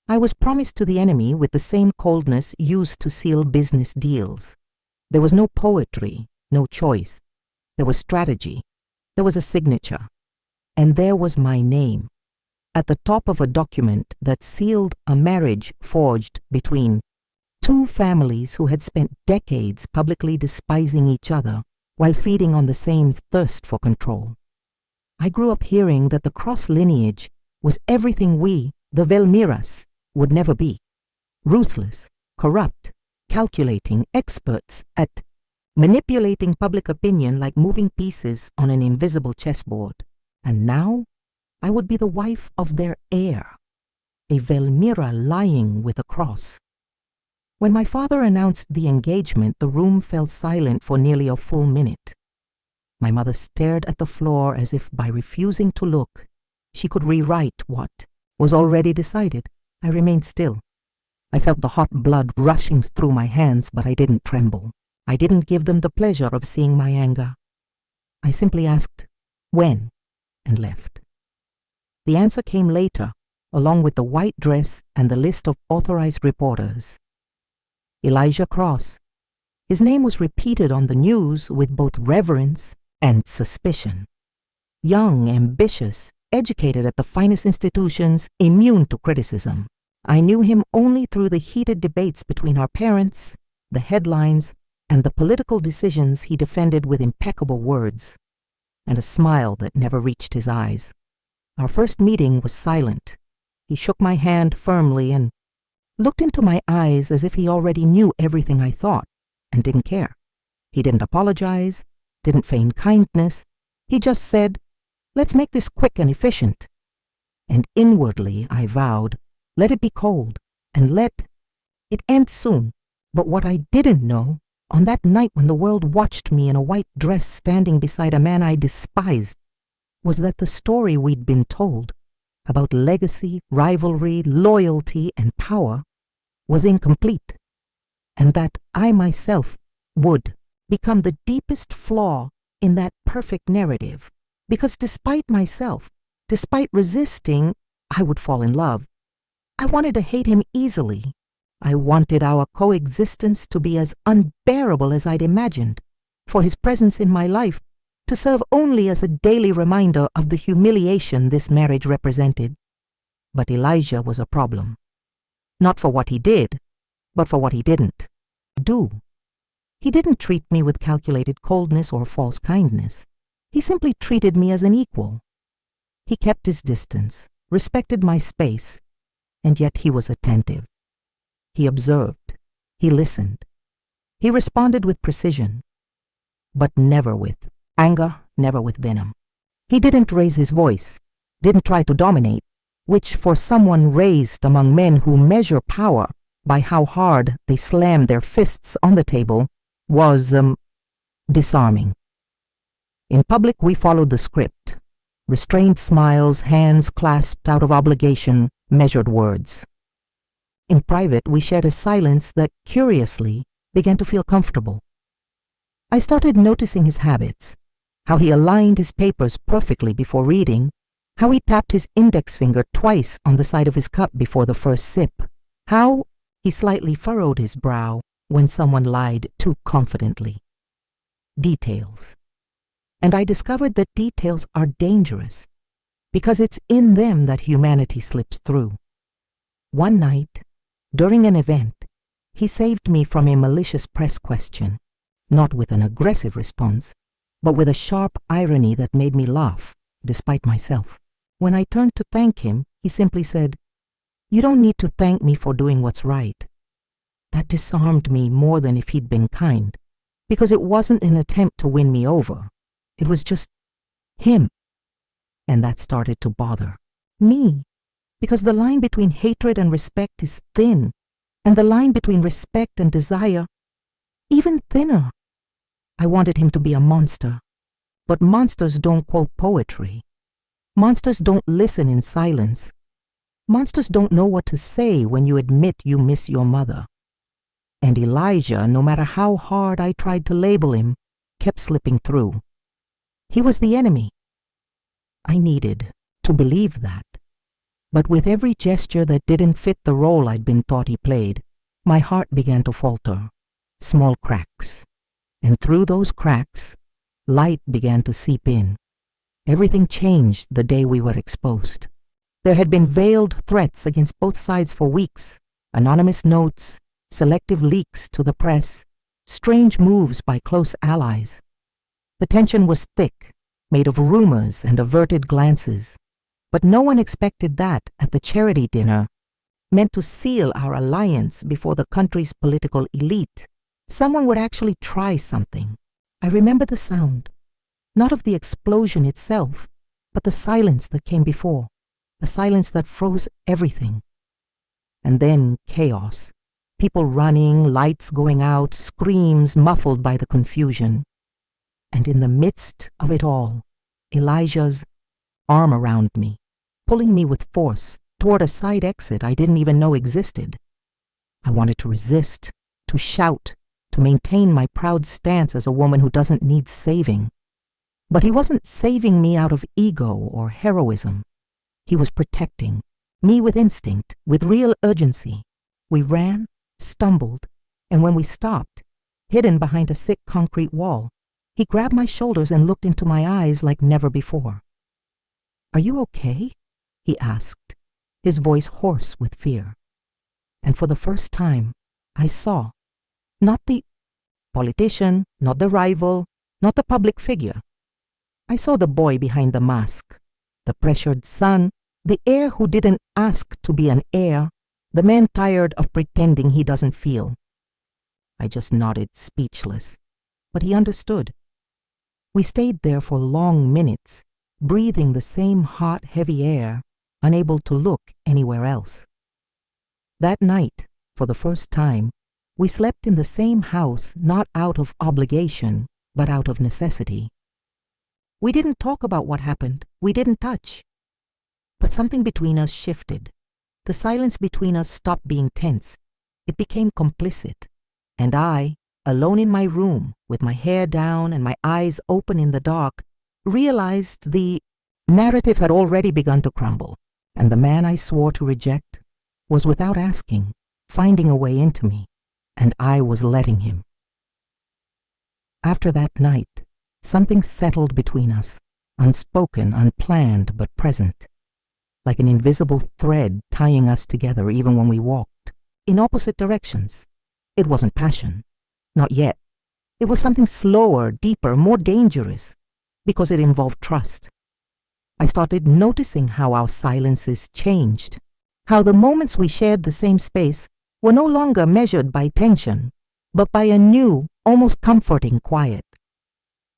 I was promised to the enemy with the same coldness used to seal business deals. There was no poetry, no choice. There was strategy. There was a signature. And there was my name, at the top of a document that sealed a marriage forged between two families who had spent decades publicly despising each other while feeding on the same thirst for control. I grew up hearing that the cross lineage was everything we, the Velmiras, would never be. Ruthless, corrupt, calculating, experts at manipulating public opinion like moving pieces on an invisible chessboard. And now I would be the wife of their heir, a Velmira lying with a cross. When my father announced the engagement, the room fell silent for nearly a full minute. My mother stared at the floor as if by refusing to look, she could rewrite what was already decided. I remained still. I felt the hot blood rushing through my hands, but I didn't tremble. I didn't give them the pleasure of seeing my anger. I simply asked, when, and left. The answer came later, along with the white dress and the list of authorized reporters. Elijah Cross. His name was repeated on the news with both reverence and suspicion. Young, ambitious, educated at the finest institutions, immune to criticism. I knew him only through the heated debates between our parents, the headlines, and the political decisions he defended with impeccable words, and a smile that never reached his eyes. Our first meeting was silent. He shook my hand firmly and looked into my eyes as if he already knew everything I thought and didn't care. He didn't apologize, didn't feign kindness. He just said, "Let's make this quick and efficient." And inwardly I vowed, let it be cold and let it end soon. But what I didn't know, on that night when the world watched me in a white dress standing beside a man I despised, was that the story we'd been told about legacy, rivalry, loyalty, and power was incomplete, and that I myself would become the deepest flaw in that perfect narrative, because despite myself, despite resisting, I would fall in love. I wanted to hate him easily. I wanted our coexistence to be as unbearable as I'd imagined, for his presence in my life to serve only as a daily reminder of the humiliation this marriage represented. But Elijah was a problem. Not for what he did, but for what he didn't do. He didn't treat me with calculated coldness or false kindness. He simply treated me as an equal. He kept his distance, respected my space, and yet he was attentive. He observed. He listened. He responded with precision, but never with anger, never with venom. He didn't raise his voice, didn't try to dominate, which for someone raised among men who measure power by how hard they slam their fists on the table was disarming. In public, we followed the script. Restrained smiles, hands clasped out of obligation, measured words. In private, we shared a silence that, curiously, began to feel comfortable. I started noticing his habits, how he aligned his papers perfectly before reading, how he tapped his index finger twice on the side of his cup before the first sip, how he slightly furrowed his brow when someone lied too confidently. Details. And I discovered that details are dangerous, because it's in them that humanity slips through. One night, during an event, he saved me from a malicious press question, not with an aggressive response, but with a sharp irony that made me laugh, despite myself. When I turned to thank him, he simply said, "You don't need to thank me for doing what's right." That disarmed me more than if he'd been kind, because it wasn't an attempt to win me over. It was just him. And that started to bother me, because the line between hatred and respect is thin, and the line between respect and desire even thinner. I wanted him to be a monster, but monsters don't quote poetry. Monsters don't listen in silence. Monsters don't know what to say when you admit you miss your mother. And Elijah, no matter how hard I tried to label him, kept slipping through. He was the enemy. I needed to believe that. But with every gesture that didn't fit the role I'd been taught he played, my heart began to falter, small cracks. And through those cracks, light began to seep in. Everything changed the day we were exposed. There had been veiled threats against both sides for weeks, anonymous notes, selective leaks to the press, strange moves by close allies. The tension was thick, made of rumors and averted glances. But no one expected that at the charity dinner, meant to seal our alliance before the country's political elite, someone would actually try something. I remember the sound, not of the explosion itself, but the silence that came before, the silence that froze everything. And then chaos, people running, lights going out, screams muffled by the confusion. And in the midst of it all, Elijah's arm around me, pulling me with force toward a side exit I didn't even know existed. I wanted to resist, to shout, to maintain my proud stance as a woman who doesn't need saving. But he wasn't saving me out of ego or heroism. He was protecting me with instinct, with real urgency. We ran, stumbled, and when we stopped, hidden behind a thick concrete wall, he grabbed my shoulders and looked into my eyes like never before. "Are you okay?" he asked, his voice hoarse with fear. And for the first time, I saw, not the politician, not the rival, not the public figure. I saw the boy behind the mask, the pressured son, the heir who didn't ask to be an heir, the man tired of pretending he doesn't feel. I just nodded, speechless, but he understood. We stayed there for long minutes, breathing the same hot, heavy air, unable to look anywhere else. That night, for the first time, we slept in the same house, not out of obligation, but out of necessity. We didn't talk about what happened. We didn't touch. But something between us shifted. The silence between us stopped being tense. It became complicit. And I, alone in my room, with my hair down and my eyes open in the dark, realized the narrative had already begun to crumble, and the man I swore to reject was, without asking, finding a way into me, and I was letting him. After that night, something settled between us, unspoken, unplanned, but present, like an invisible thread tying us together even when we walked in opposite directions. It wasn't passion, not yet. It was something slower, deeper, more dangerous, because it involved trust. I started noticing how our silences changed, how the moments we shared the same space were no longer measured by tension, but by a new, almost comforting quiet.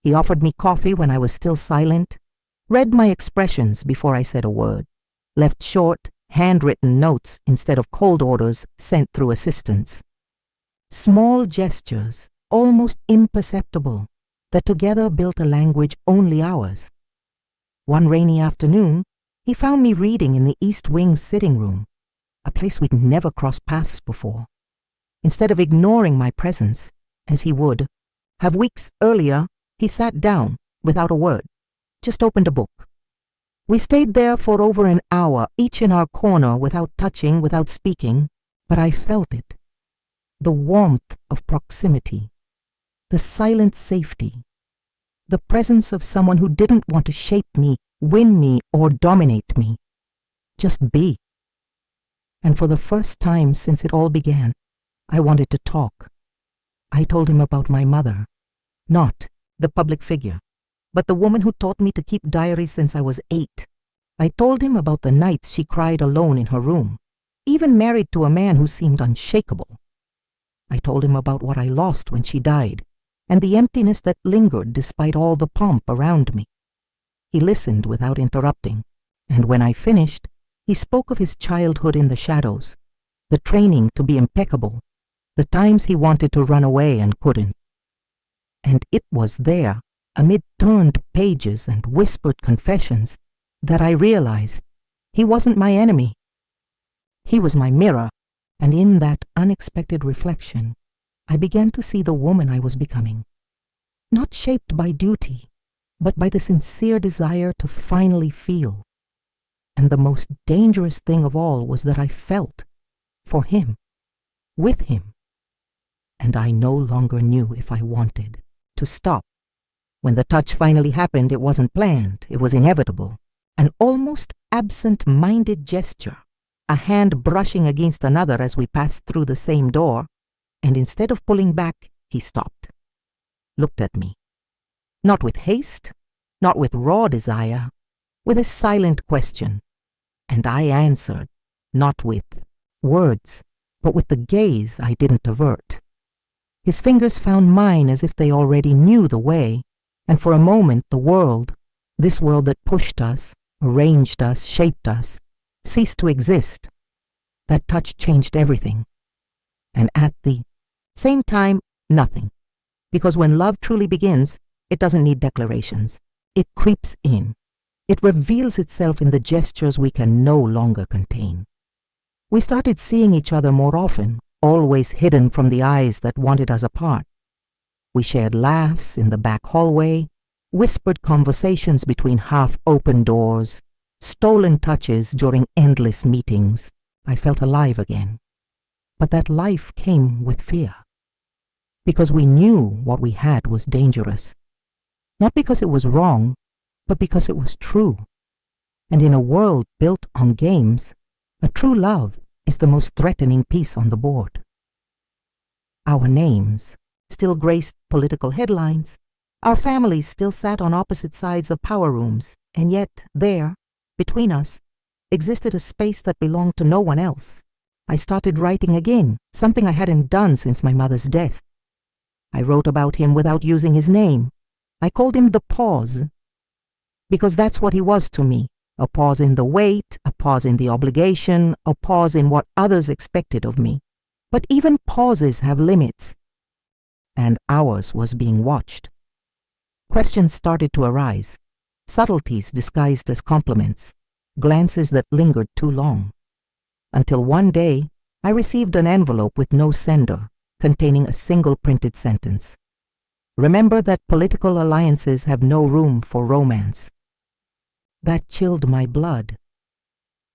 He offered me coffee when I was still silent, read my expressions before I said a word, left short, handwritten notes instead of cold orders sent through assistants. Small gestures, almost imperceptible, that together built a language only ours. One rainy afternoon, he found me reading in the East Wing sitting room, a place we'd never crossed paths before. Instead of ignoring my presence, as he would have weeks earlier, he sat down without a word, just opened a book. We stayed there for over an hour, each in our corner, without touching, without speaking, but I felt it. The warmth of proximity, the silent safety, the presence of someone who didn't want to shape me, win me, or dominate me. Just be. And for the first time since it all began, I wanted to talk. I told him about my mother, not the public figure, but the woman who taught me to keep diaries since I was 8. I told him about the nights she cried alone in her room, even married to a man who seemed unshakable. I told him about what I lost when she died, and the emptiness that lingered despite all the pomp around me. He listened without interrupting, and when I finished, he spoke of his childhood in the shadows, the training to be impeccable, the times he wanted to run away and couldn't. And it was there, amid turned pages and whispered confessions, that I realized he wasn't my enemy. He was my mirror, and in that unexpected reflection, I began to see the woman I was becoming, not shaped by duty, but by the sincere desire to finally feel. And the most dangerous thing of all was that I felt for him, with him. And I no longer knew if I wanted to stop. When the touch finally happened, it wasn't planned, it was inevitable. An almost absent-minded gesture, a hand brushing against another as we passed through the same door, and instead of pulling back, he stopped, looked at me. Not with haste, not with raw desire, with a silent question. And I answered, not with words, but with the gaze I didn't avert. His fingers found mine as if they already knew the way, and for a moment the world, this world that pushed us, arranged us, shaped us, ceased to exist. That touch changed everything. And at the same time, nothing. Because when love truly begins, it doesn't need declarations. It creeps in. It reveals itself in the gestures we can no longer contain. We started seeing each other more often, always hidden from the eyes that wanted us apart. We shared laughs in the back hallway, whispered conversations between half-open doors, stolen touches during endless meetings. I felt alive again. But that life came with fear. Because we knew what we had was dangerous. Not because it was wrong, but because it was true. And in a world built on games, a true love is the most threatening piece on the board. Our names still graced political headlines. Our families still sat on opposite sides of power rooms, and yet there, between us, existed a space that belonged to no one else. I started writing again, something I hadn't done since my mother's death. I wrote about him without using his name. I called him the pause, because that's what he was to me, a pause in the wait, a pause in the obligation, a pause in what others expected of me. But even pauses have limits, and ours was being watched. Questions started to arise, subtleties disguised as compliments, glances that lingered too long. Until one day, I received an envelope with no sender, containing a single printed sentence. Remember that political alliances have no room for romance. That chilled my blood.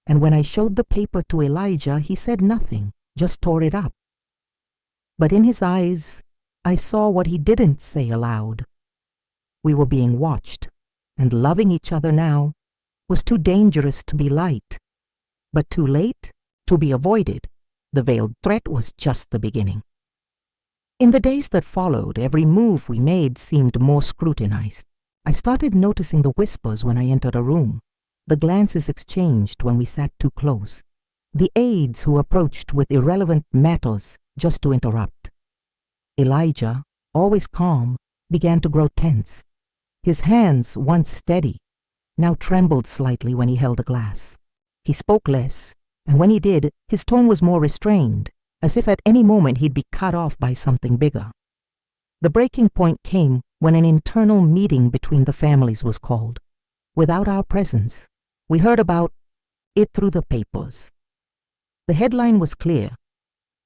And when I showed the paper to Elijah, he said nothing, just tore it up. But in his eyes, I saw what he didn't say aloud. We were being watched, and loving each other now was too dangerous to be light, but too late to be avoided. The veiled threat was just the beginning. In the days that followed, every move we made seemed more scrutinized. I started noticing the whispers when I entered a room, the glances exchanged when we sat too close, the aides who approached with irrelevant matters just to interrupt. Elijah, always calm, began to grow tense. His hands, once steady, now trembled slightly when he held a glass. He spoke less, and when he did, his tone was more restrained, as if at any moment he'd be cut off by something bigger. The breaking point came when an internal meeting between the families was called. Without our presence, we heard about it through the papers. The headline was clear: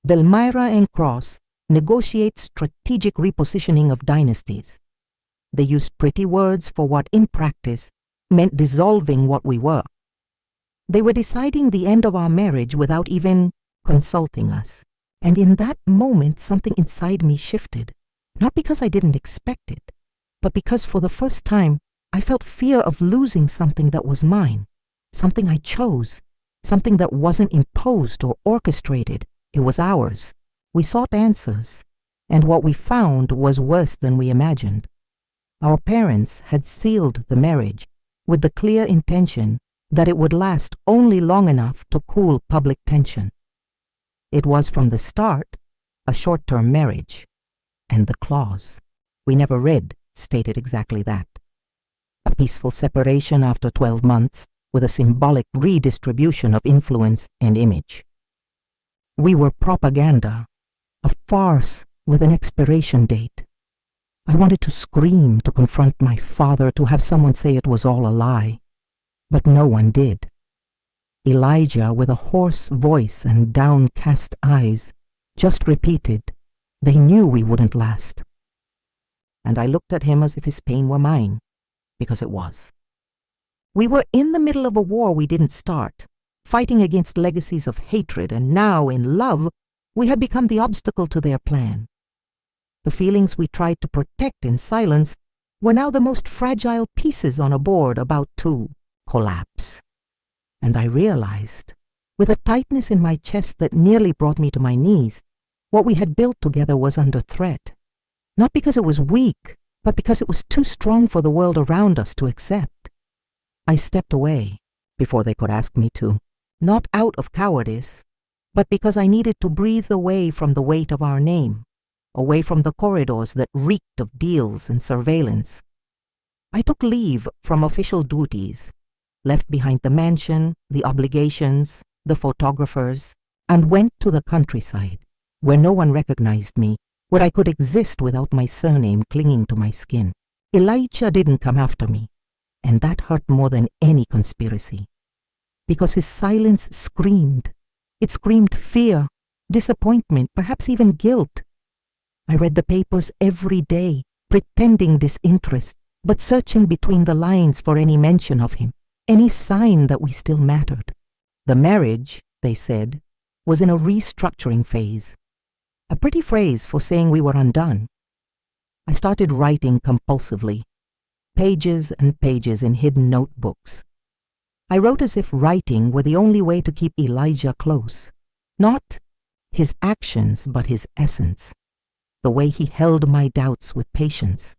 Velmyra and Cross negotiate strategic repositioning of dynasties. They used pretty words for what in practice meant dissolving what we were. They were deciding the end of our marriage without even consulting us. And in that moment, something inside me shifted. Not because I didn't expect it, but because for the first time, I felt fear of losing something that was mine, something I chose, something that wasn't imposed or orchestrated. It was ours. We sought answers, and what we found was worse than we imagined. Our parents had sealed the marriage with the clear intention that it would last only long enough to cool public tension. It was from the start a short-term marriage, and the clause we never read stated exactly that. A peaceful separation after 12 months with a symbolic redistribution of influence and image. We were propaganda, a farce with an expiration date. I wanted to scream, to confront my father, to have someone say it was all a lie, but no one did. Elijah, with a hoarse voice and downcast eyes, just repeated, "They knew we wouldn't last." And I looked at him as if his pain were mine, because it was. We were in the middle of a war we didn't start, fighting against legacies of hatred, and now, in love, we had become the obstacle to their plan. The feelings we tried to protect in silence were now the most fragile pieces on a board about to collapse. And I realized, with a tightness in my chest that nearly brought me to my knees, what we had built together was under threat. Not because it was weak, but because it was too strong for the world around us to accept. I stepped away before they could ask me to, not out of cowardice, but because I needed to breathe away from the weight of our name, away from the corridors that reeked of deals and surveillance. I took leave from official duties, left behind the mansion, the obligations, the photographers, and went to the countryside, where no one recognized me, where I could exist without my surname clinging to my skin. Elijah didn't come after me, and that hurt more than any conspiracy, because his silence screamed. It screamed fear, disappointment, perhaps even guilt. I read the papers every day, pretending disinterest, but searching between the lines for any mention of him, any sign that we still mattered. The marriage, they said, was in a restructuring phase. A pretty phrase for saying we were undone. I started writing compulsively, pages and pages in hidden notebooks. I wrote as if writing were the only way to keep Elijah close. Not his actions, but his essence. The way he held my doubts with patience.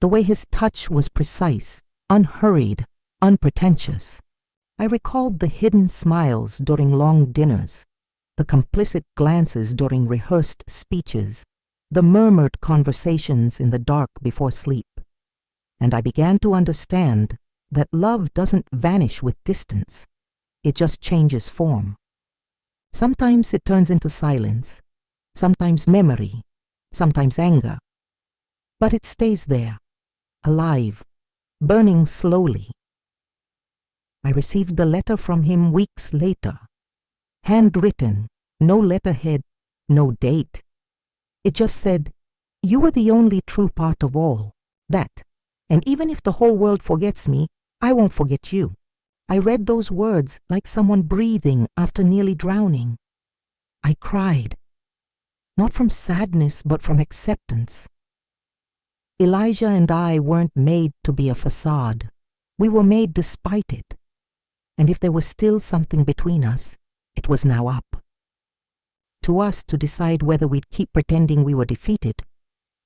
The way his touch was precise, unhurried, unpretentious. I recalled the hidden smiles during long dinners, the complicit glances during rehearsed speeches, the murmured conversations in the dark before sleep. And I began to understand that love doesn't vanish with distance. It just changes form. Sometimes it turns into silence, sometimes memory, sometimes anger. But it stays there, alive, burning slowly. I received the letter from him weeks later. Handwritten, no letterhead, no date. It just said, "You were the only true part of all, that, and even if the whole world forgets me, I won't forget you." I read those words like someone breathing after nearly drowning. I cried, not from sadness, but from acceptance. Elijah and I weren't made to be a facade. We were made despite it. And if there was still something between us, it was now up. To us to decide whether we'd keep pretending we were defeated,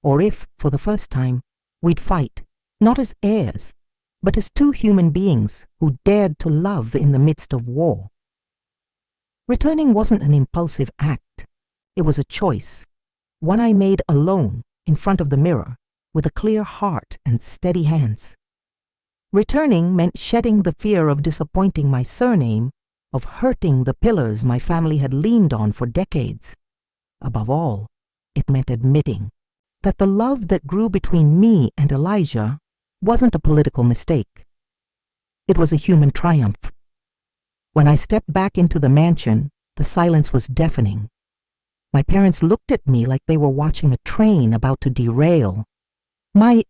or if, for the first time, we'd fight, not as heirs, but as two human beings who dared to love in the midst of war. Returning wasn't an impulsive act. It was a choice, one I made alone, in front of the mirror, with a clear heart and steady hands. Returning meant shedding the fear of disappointing my surname, of hurting the pillars my family had leaned on for decades. Above all, it meant admitting that the love that grew between me and Elijah wasn't a political mistake. It was a human triumph. When I stepped back into the mansion, the silence was deafening. My parents looked at me like they were watching a train about to derail. My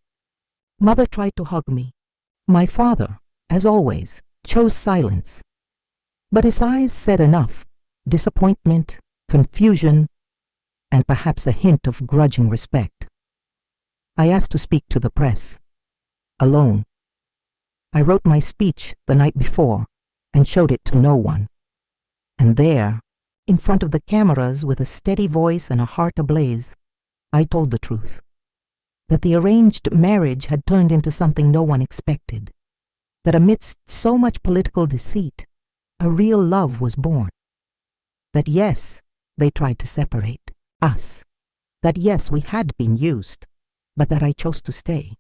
mother tried to hug me. My father, as always, chose silence. But his eyes said enough: disappointment, confusion, and perhaps a hint of grudging respect. I asked to speak to the press, alone. I wrote my speech the night before and showed it to no one. And there, in front of the cameras with a steady voice and a heart ablaze, I told the truth. That the arranged marriage had turned into something no one expected. That amidst so much political deceit, a real love was born. That yes, they tried to separate us. That yes, we had been used, but that I chose to stay.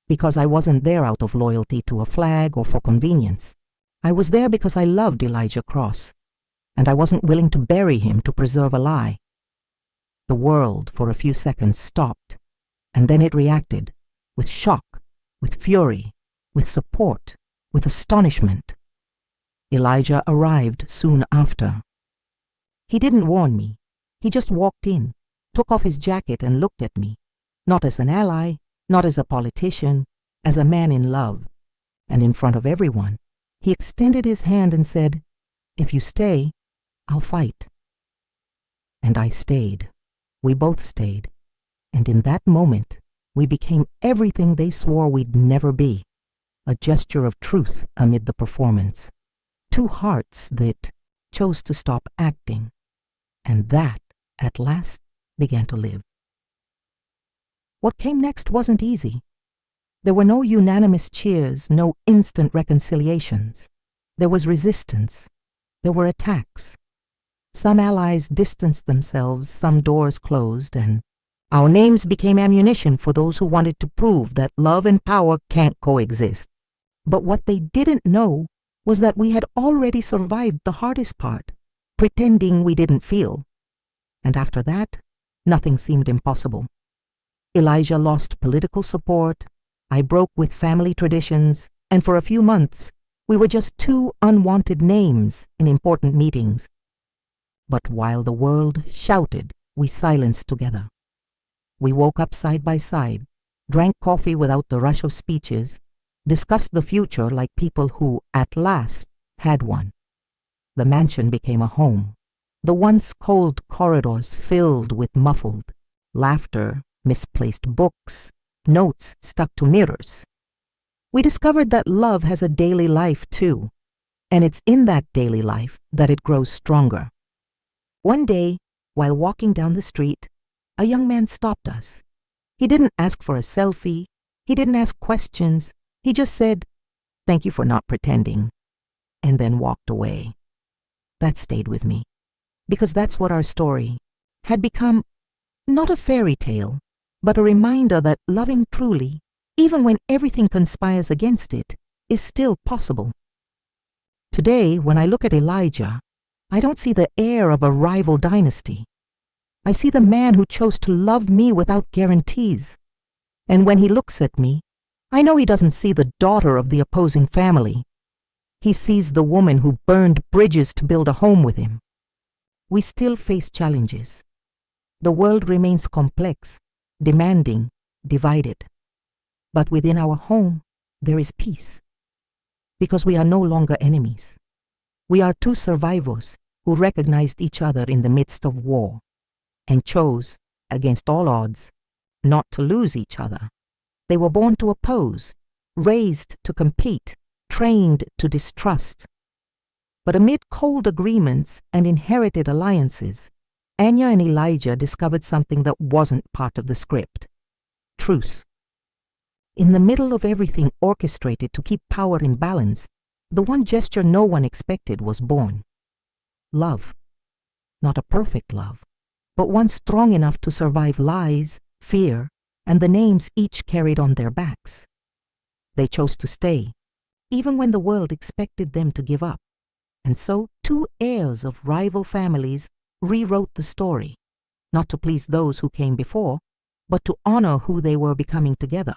Because I wasn't there out of loyalty to a flag or for convenience. I was there because I loved Elijah Cross, and I wasn't willing to bury him to preserve a lie. The world, for a few seconds, stopped, and then it reacted, with shock, with fury, with support, with astonishment. Elijah arrived soon after. He didn't warn me. He just walked in, took off his jacket and looked at me, not as an ally, not as a politician, as a man in love. And in front of everyone, He extended his hand and said, "If you stay, I'll fight." And I stayed. We both stayed. And in that moment, we became everything they swore we'd never be, a gesture of truth amid the performance. Two hearts that chose to stop acting, and that, at last, began to live. What came next wasn't easy. There were no unanimous cheers, no instant reconciliations. There was resistance. There were attacks. Some allies distanced themselves, some doors closed, and our names became ammunition for those who wanted to prove that love and power can't coexist. But what they didn't know was that we had already survived the hardest part, pretending we didn't feel. And after that, nothing seemed impossible. Elijah lost political support, I broke with family traditions, and for a few months, we were just two unwanted names in important meetings. But while the world shouted, we silenced together. We woke up side by side, drank coffee without the rush of speeches, discussed the future like people who, at last, had one. The mansion became a home. The once cold corridors filled with muffled laughter, misplaced books, notes stuck to mirrors. We discovered that love has a daily life too, and it's in that daily life that it grows stronger. One day, while walking down the street, a young man stopped us. He didn't ask for a selfie. He didn't ask questions. He just said, "Thank you for not pretending," and then walked away. That stayed with me, because that's what our story had become, not a fairy tale, but a reminder that loving truly, even when everything conspires against it, is still possible. Today, when I look at Elijah, I don't see the heir of a rival dynasty. I see the man who chose to love me without guarantees. And when he looks at me, I know he doesn't see the daughter of the opposing family. He sees the woman who burned bridges to build a home with him. We still face challenges. The world remains complex, demanding, divided. But within our home, there is peace. Because we are no longer enemies. We are two survivors who recognized each other in the midst of war and chose, against all odds, not to lose each other. They were born to oppose, raised to compete, trained to distrust. But amid cold agreements and inherited alliances, Anya and Elijah discovered something that wasn't part of the script: truce. In the middle of everything orchestrated to keep power in balance, the one gesture no one expected was born. Love. Not a perfect love, but one strong enough to survive lies, fear, and the names each carried on their backs. They chose to stay, even when the world expected them to give up. And so, two heirs of rival families rewrote the story, not to please those who came before, but to honor who they were becoming together.